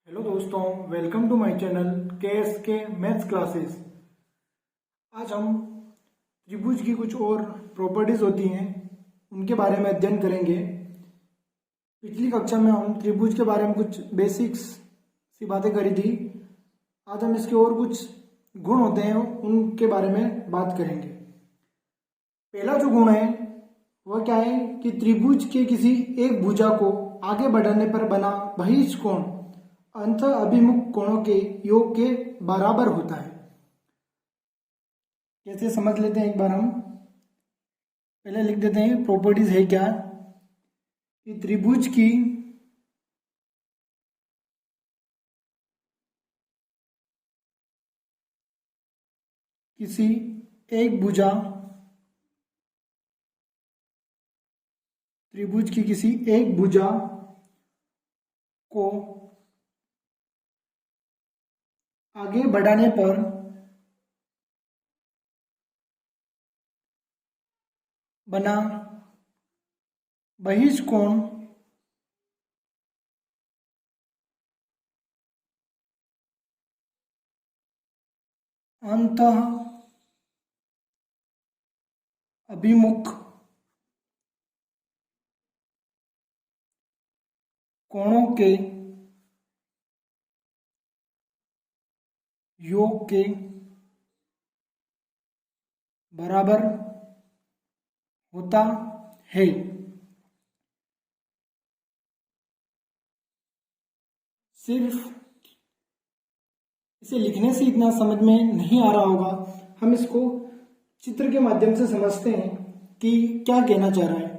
Hello दोस्तों, welcome to my channel के maths classes. आज हम त्रिभुज की कुछ और प्रॉपर्टीज होती हैं उनके बारे में अध्ययन करेंगे। पिछली कक्षा में हम त्रिभुज के बारे में कुछ बेसिक्स सी बातें करी थी। आज हम इसके और कुछ गुण होते हैं उनके बारे में बात करेंगे। पहला जो गुण है वह क्या है कि त्रिभुज के किसी एक भुजा को आगे बढ़ाने पर बना बहिष कोण अंत अभिमुख कोणों के योग के बराबर होता है। कैसे समझ लेते हैं एक बार। हम पहले लिख देते हैं प्रॉपर्टीज है क्या कि त्रिभुज की किसी एक भुजा त्रिभुज की किसी एक भुजा को आगे बढ़ाने पर बना बहिष कोण अंतः अभिमुख कोणों के योग के बराबर होता है। सिर्फ इसे लिखने से इतना समझ में नहीं आ रहा होगा, हम इसको चित्र के माध्यम से समझते हैं कि क्या कहना चाह रहा है।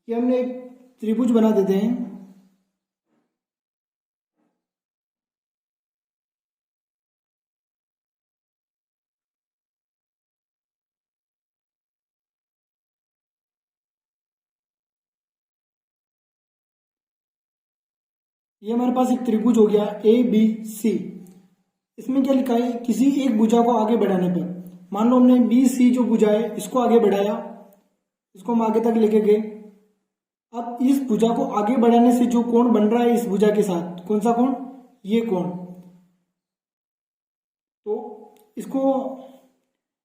कि हमने एक त्रिभुज बना देते हैं। ये हमारे पास एक त्रिभुज हो गया ए बी सी। इसमें क्या लिखा है, किसी एक भुजा को आगे बढ़ाने पर। मान लो हमने बी सी जो भुजा है इसको आगे बढ़ाया, इसको हम आगे तक लेके गए। अब इस भुजा को आगे बढ़ाने से जो कोण बन रहा है इस भुजा के साथ, कौन सा कोण, ये कोण। तो इसको,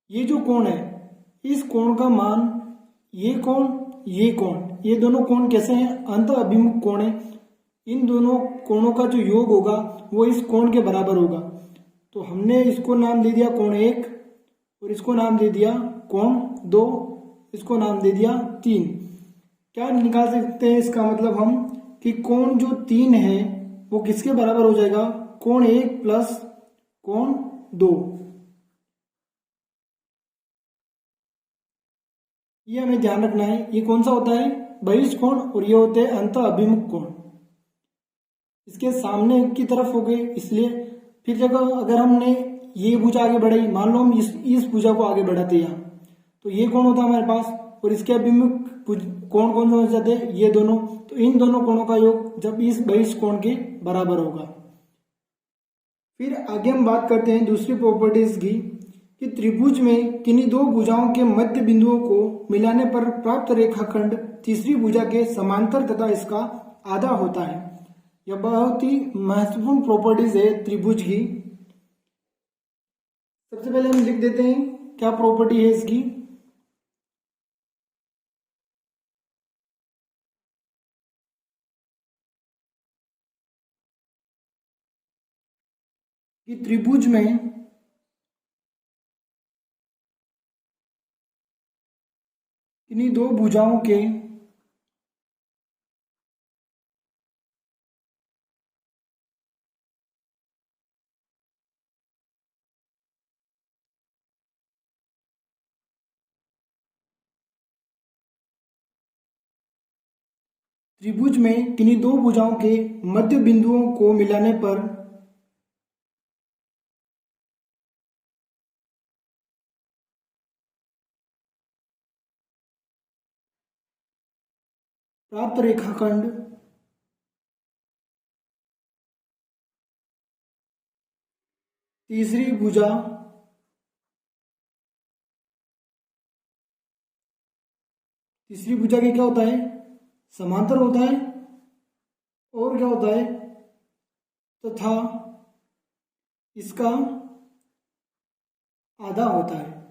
ये जो कोण है इस कोण का मान, ये कोण, ये दोनों कोण कैसे हैं, अंत अभिमुख कोण है। इन दोनों कोणों का जो योग होगा वो इस कोण के बराबर होगा। तो हमने इसको नाम दे दिया कोण 1 और इसको नाम दे दिया कोण 2, इसको नाम दे दिया 3। क्या निकाल सकते हैं इसका मतलब हम कि कोण जो 3 है वो किसके बराबर हो जाएगा, कोण 1 प्लस कोण 2। ये हमें ध्यान रखना है। ये कौन सा होता है, बहिष कोण, और ये होते हैं अंत अभिमुख कोण। इसके सामने की तरफ हो गए, इसलिए फिर जगह अगर हमने ये भुजा आगे बढ़ाई, मान लो हम इस भुजा को आगे बढ़ाते हैं तो ये कोण होता है हमारे पास, और इसके अभिमुख कोण कौन से हो जाते हैं, ये दोनों। तो इन दोनों कोणों का योग जब इस बहिष कोण के बराबर होगा। फिर आगे हम बात करते हैं दूसरी प्रॉपर्टीज की कि त्रिभुज में किन्हीं दो भुजाओं के मध्य बिंदुओं को मिलाने पर प्राप्त रेखाखंड तीसरी भुजा के समांतर तथा इसका आधा होता है। यह बहुत ही महत्वपूर्ण प्रॉपर्टीज है त्रिभुज की। सबसे पहले हम लिख देते हैं क्या प्रॉपर्टी है इसकी। कि त्रिभुज में किन्हीं दो भुजाओं के त्रिभुज में किन्हीं दो भुजाओं के मध्य बिंदुओं को मिलाने पर प्राप्त रेखाखंड तीसरी भुजा के क्या होता है, समांतर होता है। और क्या होता है, तथा इसका आधा होता है।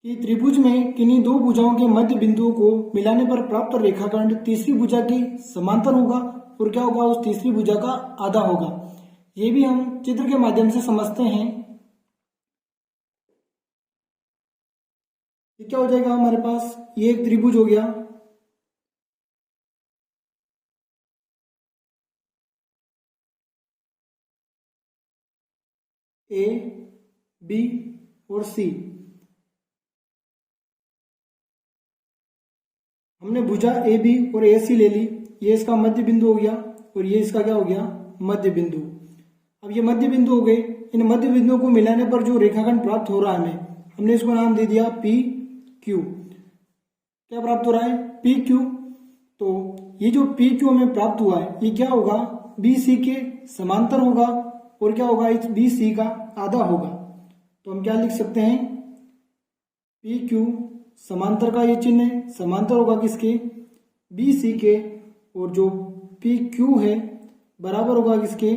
कि त्रिभुज में किन्हीं दो भुजाओं के मध्य बिंदुओं को मिलाने पर प्राप्त रेखाखंड तीसरी भुजा की समांतर होगा और क्या होगा, उस तीसरी भुजा का आधा होगा। ये भी हम चित्र के माध्यम से समझते हैं। ये क्या हो जाएगा हमारे पास, ये एक त्रिभुज हो गया, ए बी और सी। हमने भुजा ए बी और ए सी ले ली, ये इसका मध्य बिंदु हो गया और ये इसका क्या हो गया, मध्य बिंदु। अब ये मध्य बिंदु हो गए, इन मध्य बिंदुओं को मिलाने पर जो रेखाखंड प्राप्त हो रहा है हमें, हमने इसको नाम दे दिया पी क्यू। क्या प्राप्त हो रहा है, पी क्यू। तो ये जो पी क्यू हमें प्राप्त हुआ है ये क्या होगा, बी सी के समांतर होगा और क्या होगा, इस बी सी का आधा होगा। तो हम क्या लिख सकते हैं, पी क्यू समांतर का ये चिन्ह है, समांतर होगा किसके, बी सी के, और जो पी क्यू है बराबर होगा किसके,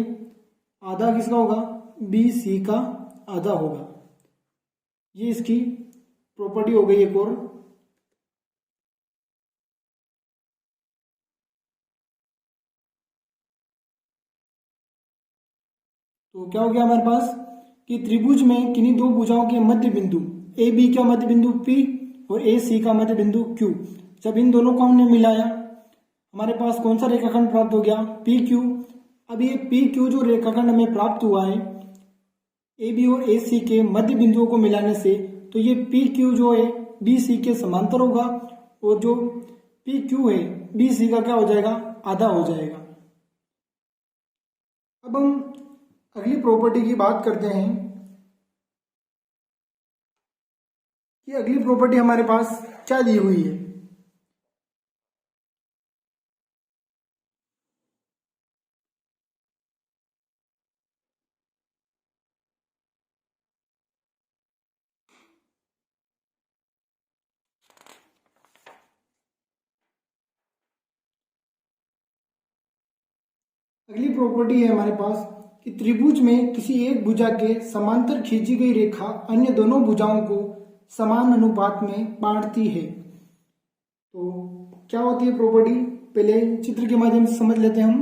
आधा किसका होगा, बी सी का आधा होगा। ये इसकी प्रॉपर्टी हो गई एक और। तो क्या हो गया हमारे पास कि त्रिभुज में किन्हीं दो भुजाओं के मध्य बिंदु ए बी का मध्य बिंदु P और ए सी का मध्य बिंदु Q, जब इन दोनों को हमने मिलाया हमारे पास कौन सा रेखाखंड प्राप्त हो गया, पी क्यू। अब ये पी क्यू जो रेखाखंड हमें प्राप्त हुआ है ए बी और ए सी के मध्य बिंदुओं को मिलाने से, तो ये पी क्यू जो है बी सी के समांतर होगा और जो पी क्यू है बी सी का क्या हो जाएगा, आधा हो जाएगा। अब हम अगली प्रॉपर्टी की बात करते हैं कि अगली प्रॉपर्टी हमारे पास क्या दी हुई है। अगली प्रॉपर्टी है हमारे पास कि त्रिभुज में किसी एक भुजा के समांतर खींची गई रेखा अन्य दोनों भुजाओं को समान अनुपात में बांटती है। तो क्या होती है प्रॉपर्टी, पहले चित्र के माध्यम से समझ लेते हैं हम।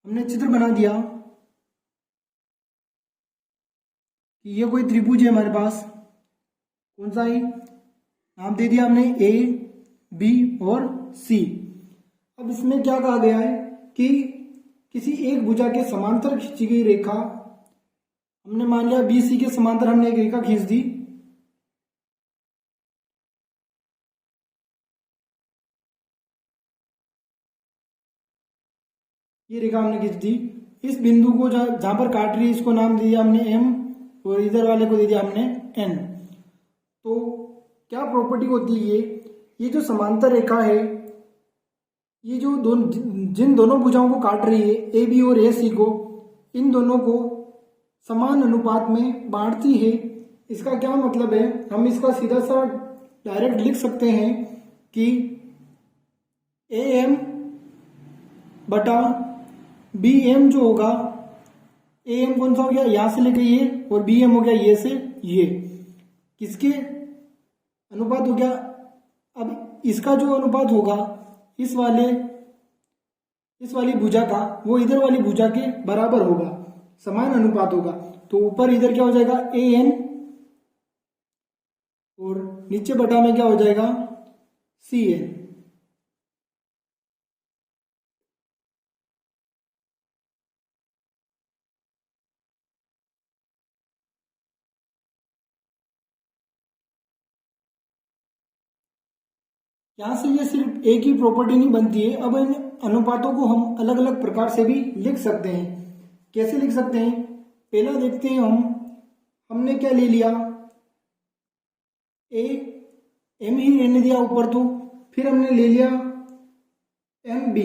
हमने चित्र बना दिया कि ये कोई त्रिभुज है हमारे पास, कौन सा है, नाम दे दिया हमने ए बी और सी। अब इसमें क्या कहा गया है कि किसी एक भुजा के समांतर खींची गई रेखा, हमने मान लिया बी सी के समांतर हमने एक रेखा खींच दी, ये रेखा हमने खींच दी। इस बिंदु को जहां पर काट रही है इसको नाम दे दिया हमने एम और इधर वाले को दे दिया हमने एन। तो क्या प्रॉपर्टी होती है, ये जो समांतर रेखा है ये जो जिन दोनों भुजाओं को काट रही है ए बी और ए सी को, इन दोनों को समान अनुपात में बांटती है। इसका क्या मतलब है, हम इसका सीधा सा डायरेक्ट लिख सकते हैं कि ए एम बटा बी एम जो होगा, ए एम कौन सा हो गया, यहां से लेके ये, और बी एम हो गया ये से ये, किसके अनुपात हो गया। अब इसका जो अनुपात होगा इस वाली भुजा का, वो इधर वाली भुजा के बराबर होगा, समान अनुपात होगा। तो ऊपर इधर क्या हो जाएगा ए एन और नीचे बटा में क्या हो जाएगा सी एन। यहां से ये सिर्फ एक ही प्रॉपर्टी नहीं बनती है, अब इन अनुपातों को हम अलग अलग प्रकार से भी लिख सकते हैं। कैसे लिख सकते हैं, पहला देखते हैं हमने क्या ले लिया, ए एम ही रहने दिया ऊपर, तो फिर हमने ले लिया एम बी।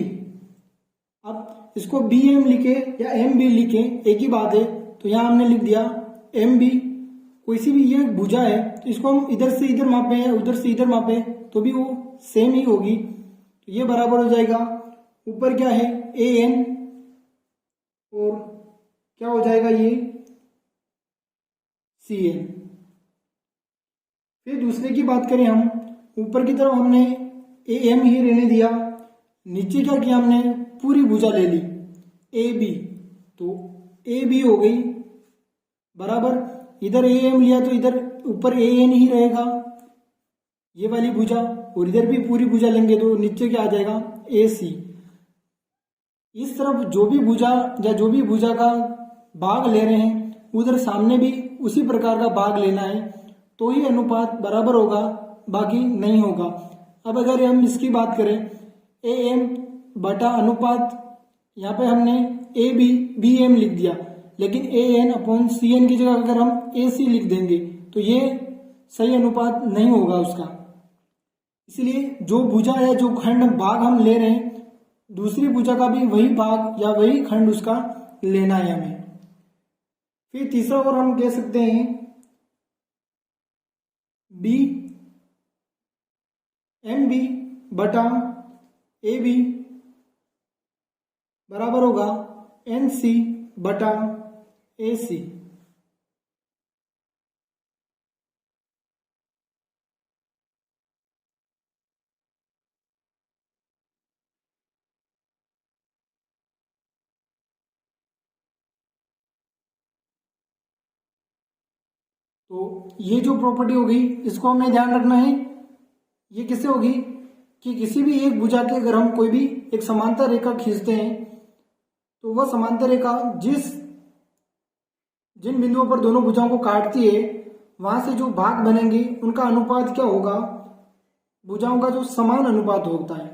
अब इसको बी एम लिखे या एम बी लिखे एक ही बात है, तो यहां हमने लिख दिया एम बी कोई सी भी ये भुजा है तो इसको हम इधर से इधर मापे या उधर से इधर मापे तो भी वो सेम ही होगी, तो ये बराबर हो जाएगा। ऊपर क्या है ए एन, और क्या हो जाएगा ये सी एन। फिर दूसरे की बात करें हम, ऊपर की तरफ हमने ए एम ही रहने दिया, नीचे क्या किया हमने पूरी भुजा ले ली ए बी, तो ए बी हो गई बराबर, इधर ए एम लिया तो इधर ऊपर ए एन ही रहेगा ये वाली भुजा, और इधर भी पूरी भुजा लेंगे तो नीचे क्या आ जाएगा ए सी। इस तरफ जो भी भुजा या जो भी भुजा का भाग ले रहे हैं उधर सामने भी उसी प्रकार का भाग लेना है, तो ही अनुपात बराबर होगा, बाकी नहीं होगा। अब अगर हम इसकी बात करें ए एम बटा अनुपात, यहाँ पे हमने ए बी बी एम लिख दिया, लेकिन A N upon C N की जगह अगर हम ए सी लिख देंगे तो ये सही अनुपात नहीं होगा उसका। इसलिए जो भुजा या जो खंड भाग हम ले रहे हैं दूसरी भुजा का भी वही भाग या वही खंड उसका लेना है हमें। फिर तीसरा और हम कह सकते हैं बी एम बी बटा ए बी बराबर होगा एन सी बटा ए सी। तो ये जो प्रॉपर्टी होगी इसको हमें ध्यान रखना है। ये किससे होगी कि किसी भी एक भुजा के अगर हम कोई भी एक समांतर रेखा खींचते हैं तो वह समांतर रेखा जिन बिंदुओं पर दोनों भुजाओं को काटती है वहां से जो भाग बनेंगे उनका अनुपात क्या होगा, भुजाओं का जो समान अनुपात होता है।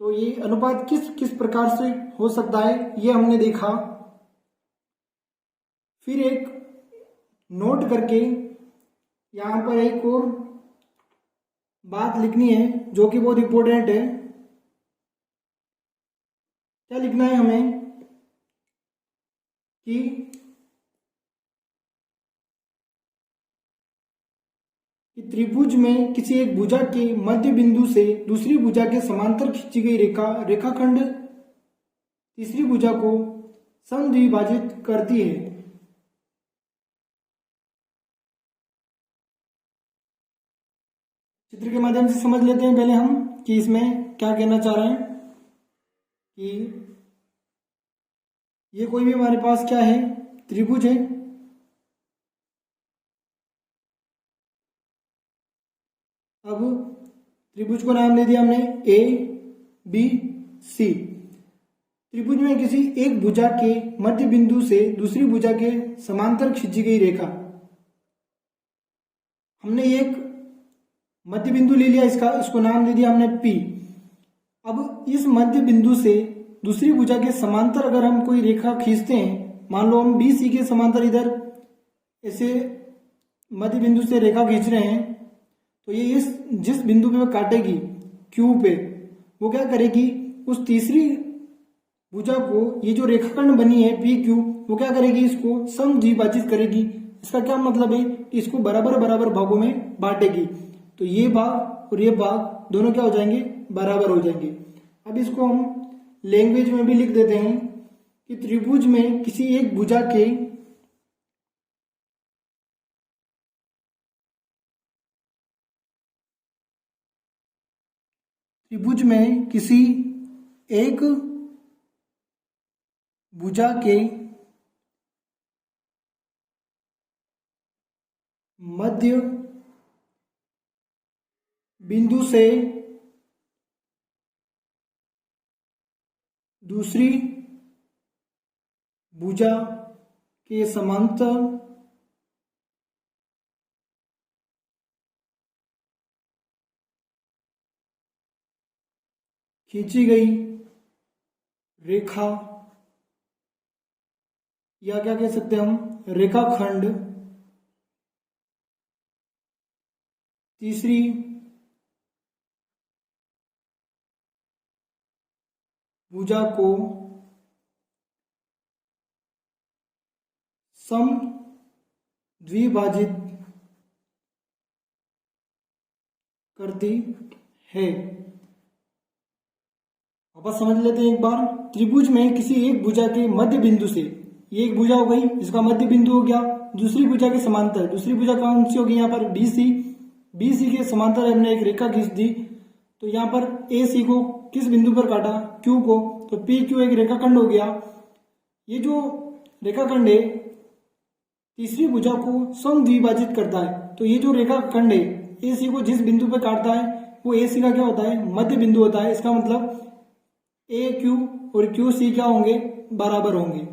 तो ये अनुपात किस किस प्रकार से हो सकता है ये हमने देखा। फिर एक नोट करके यहाँ पर एक और बात लिखनी है जो कि बहुत इंपॉर्टेंट है। क्या लिखना है हमें कि त्रिभुज में किसी एक भुजा के मध्य बिंदु से दूसरी भुजा के समांतर खींची गई रेखाखंड तीसरी भुजा को समद्विभाजित करती है। चित्र के माध्यम से समझ लेते हैं पहले हम कि इसमें क्या कहना चाह रहे हैं। कि ये कोई भी हमारे पास क्या है त्रिभुज है, अब त्रिभुज को नाम दे दिया हमने ए बी सी। त्रिभुज में किसी एक भुजा के मध्य बिंदु से दूसरी भुजा के समांतर खींची गई रेखा, हमने एक मध्य बिंदु ले लिया, इसको नाम दे दिया हमने पी। अब इस मध्य बिंदु से दूसरी भुजा के समांतर अगर हम कोई रेखा खींचते हैं, मान लो हम बी सी के समांतर इधर ऐसे मध्य बिंदु से रेखा खींच रहे हैं, तो ये इस जिस बिंदु पे काटेगी क्यू पे, वो क्या करेगी उस तीसरी भुजा को, ये जो रेखाखंड बनी है पी क्यू, वो क्या करेगी इसको समद्विभाजित करेगी। इसका क्या मतलब है, इसको बराबर बराबर भागों में बांटेगी, तो ये भाग और ये भाग दोनों क्या हो जाएंगे बराबर हो जाएंगे। अब इसको हम लैंग्वेज में भी लिख देते हैं कि त्रिभुज में किसी एक भुजा के एक भुजा के मध्य बिंदु से दूसरी भुजा के समांतर खींची गई रेखा, या क्या कह सकते हैं हम रेखाखंड तीसरी भुजा को द्विभाजित करती है। वापस समझ लेते हैं एक बार। त्रिभुज में किसी एक भुजा के मध्य बिंदु से, ये एक भुजा हो गई, इसका मध्य बिंदु हो गया, दूसरी भुजा के समांतर, दूसरी भुजा कौन सी होगी यहाँ पर, BC, BC के समांतर हमने एक रेखा खींच दी। तो यहाँ पर AC को किस बिंदु पर काटा, Q को, तो PQ एक रेखाखंड हो गया। ये जो रेखाखंड है तीसरी भुजा को समद्विभाजित करता है। तो ये जो रेखाखंड है AC को जिस बिंदु पर काटता है वो AC का क्या होता है, मध्य बिंदु होता है। इसका मतलब AQ और QC क्या होंगे, बराबर होंगे।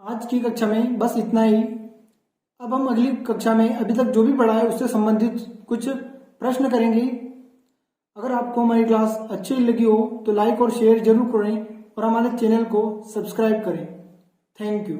आज की कक्षा में बस इतना ही। अब हम अगली कक्षा में अभी तक जो भी पढ़ा है उससे संबंधित कुछ प्रश्न करेंगे। अगर आपको हमारी क्लास अच्छी लगी हो तो लाइक और शेयर जरूर करें और हमारे चैनल को सब्सक्राइब करें। Thank you.